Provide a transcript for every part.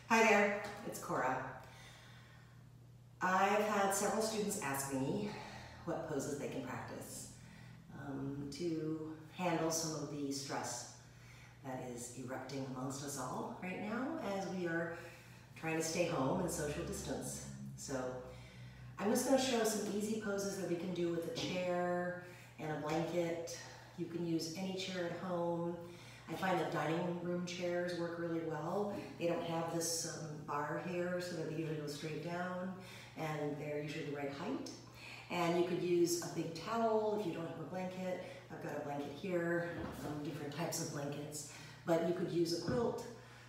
Hi there, it's Cora. I've had several students ask me what poses they can practice to handle some of the stress that is erupting amongst us all right now as we are trying to stay home and social distance. So I'm just going to show some easy poses that we can do with a chair and a blanket. You can use any chair at home. I find that dining room chairs work really well. They don't have this bar here, so they usually go straight down, and they're usually the right height. And you could use a big towel if you don't have a blanket. I've got a blanket here, different types of blankets. But you could use a quilt,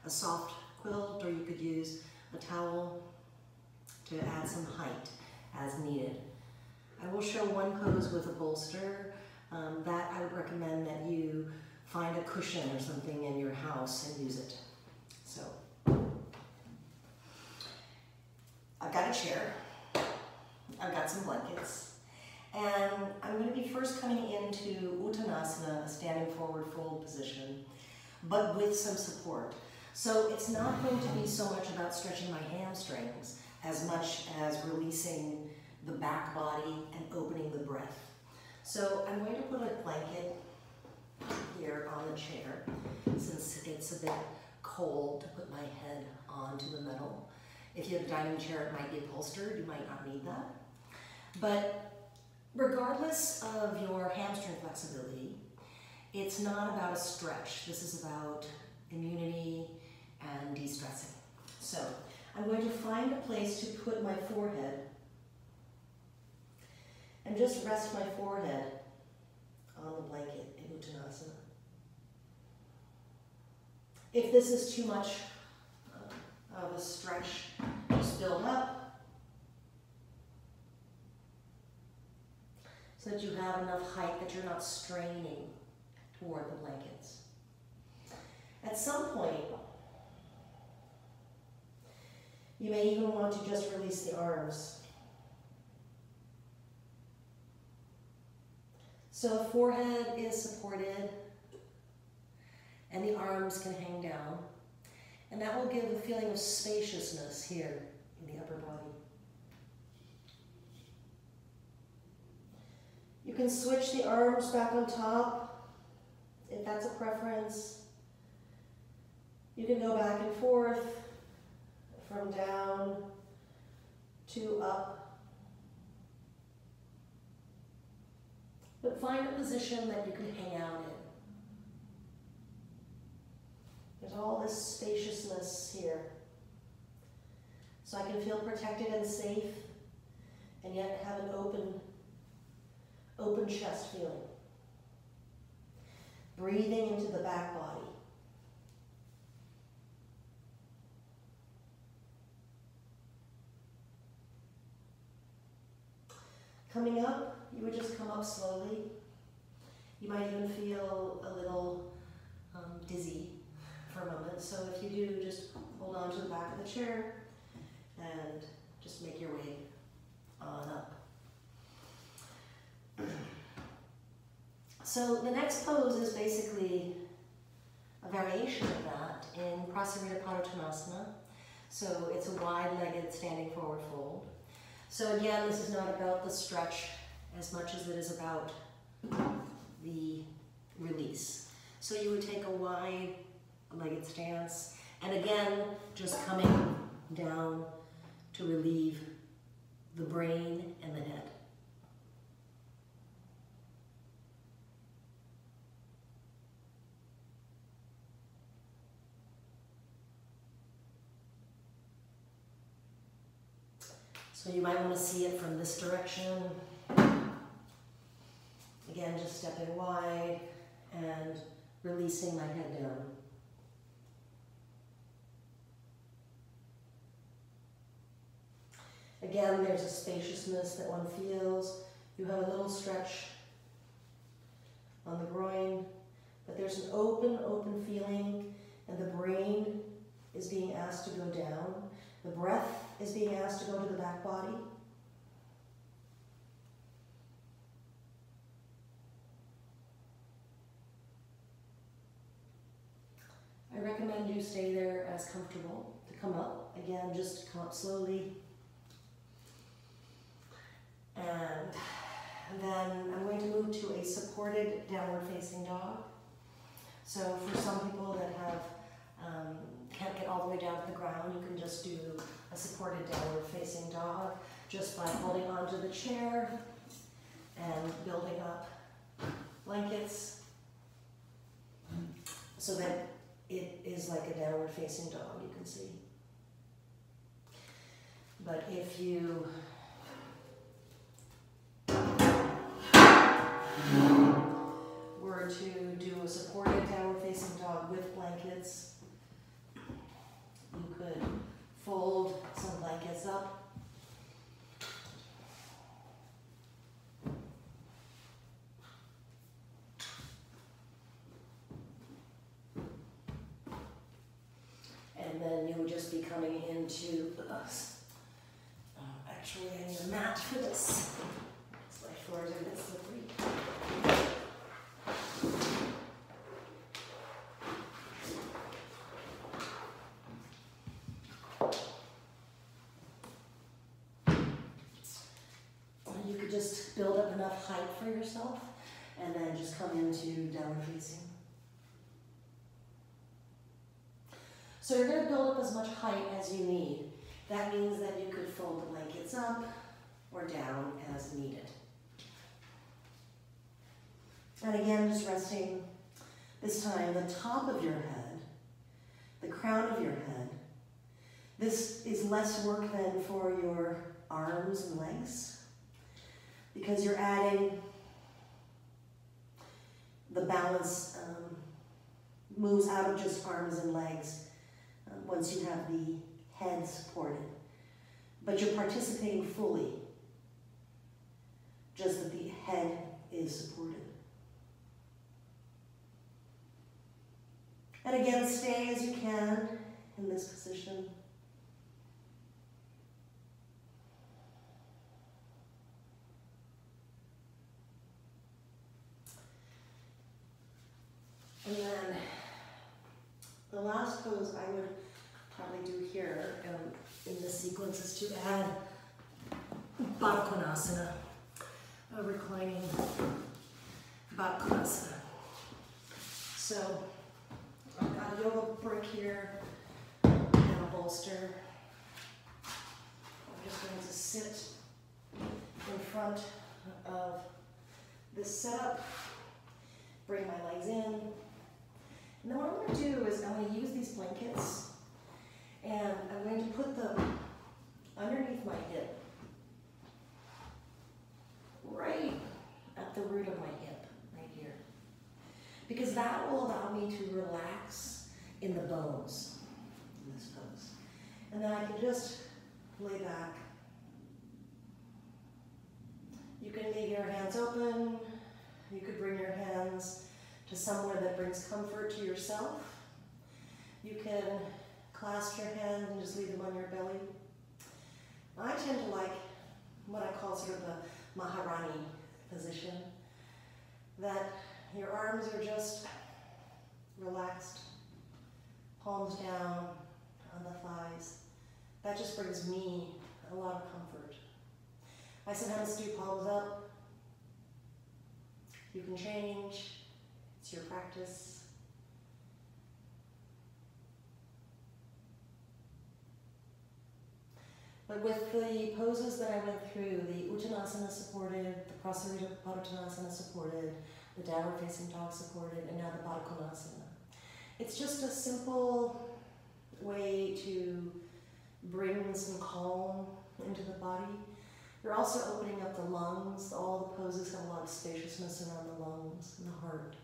a soft quilt, or you could use a towel to add some height as needed. I will show one pose with a bolster. That I would recommend that you find a cushion or something in your house and use it. So, I've got a chair, I've got some blankets, and I'm going to be first coming into Uttanasana, a standing forward fold position, but with some support. So it's not going to be so much about stretching my hamstrings as much as releasing the back body and opening the breath. So I'm going to put a blanket here on the chair, since it's a bit cold to put my head onto the metal. If you have a dining chair, it might be upholstered. You might not need that. But regardless of your hamstring flexibility, it's not about a stretch. This is about immunity and de-stressing. So I'm going to find a place to put my forehead and just rest my forehead on the blanket in Uttanasana. If this is too much of a stretch, just build up so that you have enough height that you're not straining toward the blankets. At some point, you may even want to just release the arms. So the forehead is supported and the arms can hang down, and that will give a feeling of spaciousness here in the upper body. You can switch the arms back on top if that's a preference. You can go back and forth from down to up. But find a position that you can hang out in. There's all this spaciousness here. So I can feel protected and safe, and yet have an open chest feeling. Breathing into the back body. Coming up, you would just come up slowly. You might even feel a little dizzy for a moment. So if you do, just hold on to the back of the chair and just make your way on up. So the next pose is basically a variation of that in Uttanasana. So it's a wide-legged standing forward fold. So again, this is not about the stretch as much as it is about the release. So you would take a wide-legged stance, and again, just coming down to relieve the brain and the head. So you might want to see it from this direction. Again, just stepping wide and releasing my head down. Again, there's a spaciousness that one feels. You have a little stretch on the groin, but there's an open feeling, and the brain is being asked to go down. The breath is being asked to go to the back body. I recommend you stay there as comfortable to come up. Again, just come up slowly. And then I'm going to move to a supported downward facing dog. So for some people that have can't get all the way down to the ground, you can just do a supported downward facing dog just by holding onto the chair and building up blankets so that it is like a downward facing dog, you can see. But if you were to do a supported downward facing dog with blankets, you could fold some blankets up. And then you would just be coming into actually I need a mat for this. My floors are a bit slippery. You could just build up enough height for yourself and then just come into downward facing. So you're going to build up as much height as you need. That means that you could fold the blankets up or down as needed. And again, just resting this time the top of your head, the crown of your head. This is less work than for your arms and legs because you're adding the balance moves out of just arms and legs once you have the head supported. But you're participating fully, just that the head is supported. And again, stay as you can in this position. And then the last pose I would probably do here in this sequence is to add Baddha Konasana, a reclining Baddha Konasana. So I've got a yoga brick here and a bolster. I'm just going to sit in front of this setup, bring my legs in. And then what I'm going to do is I'm going to use these blankets and I'm going to put them underneath my hip, right at the root of my hip, right here. Because that will allow me to relax in the bones in this pose. And then I can just lay back. You can leave your hands open. You could bring your hands to somewhere that brings comfort to yourself. You can clasp your hands and just leave them on your belly. I tend to like what I call sort of the Maharani position, that your arms are just relaxed, palms down on the thighs. That just brings me a lot of comfort. I sometimes do palms up. You can change. It's your practice. But with the poses that I went through, the Uttanasana supported, the Uttanasana supported, the downward facing dog supported, and now the Baddha Konasana. It's just a simple way to bring some calm into the body. You're also opening up the lungs. All the poses have a lot of spaciousness around the lungs and the heart.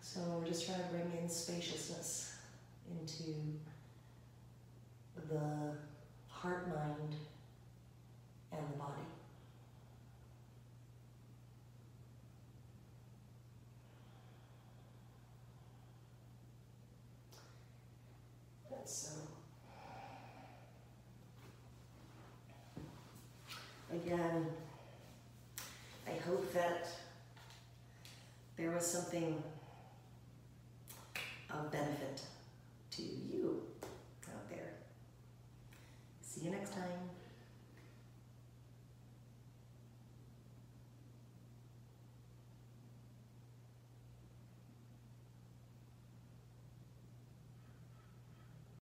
So we're just trying to bring in spaciousness into the heart, mind, and the body. And so, again, I hope that there was something